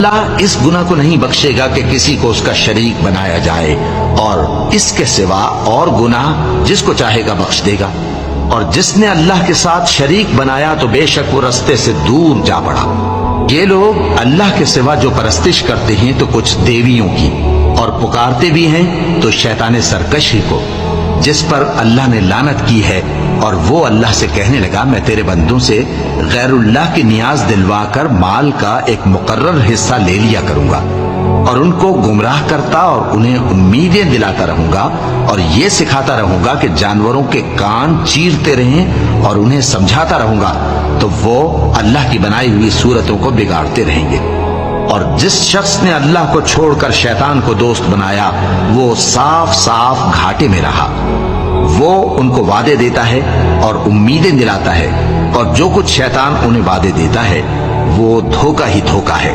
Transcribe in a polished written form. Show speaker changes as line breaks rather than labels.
अल्लाह इस गुनाह को नहीं बख्शेगा कि किसी को उसका शरीक बनाया जाए, और इसके सिवा और गुनाह जिसको चाहेगा बख्श देगा। और जिसने अल्लाह के साथ शरीक बनाया तो बेशक वो रास्ते से दूर जा पड़ा। ये लोग अल्लाह के सिवा जो परस्तिश करते हैं तो कुछ देवियों की, और पुकारते भी हैं तो शैतान सरकशी को, जिस पर अल्लाह ने लानत की है। और वो अल्लाह से कहने लगा, मैं तेरे बंदों से गैरुल्लाह की नियाज दिलवाकर माल का एक मुकर्रर हिस्सा ले लिया करूंगा, और उनको गुमराह करता और उन्हें उम्मीदें दिलाता रहूंगा, और ये सिखाता रहूंगा कि जानवरों के कान चीरते रहें, और उन्हें समझाता रहूंगा, तो वो अल्लाह की बनाई हुई सूरतों को बिगाड़ते रहेंगे। और जिस शख्स ने अल्लाह को छोड़कर शैतान को दोस्त बनाया वो साफ साफ घाटे में रहा। वो उनको वादे देता है और उम्मीदें दिलाता है, और जो कुछ शैतान उन्हें वादे देता है वो धोखा ही धोखा है।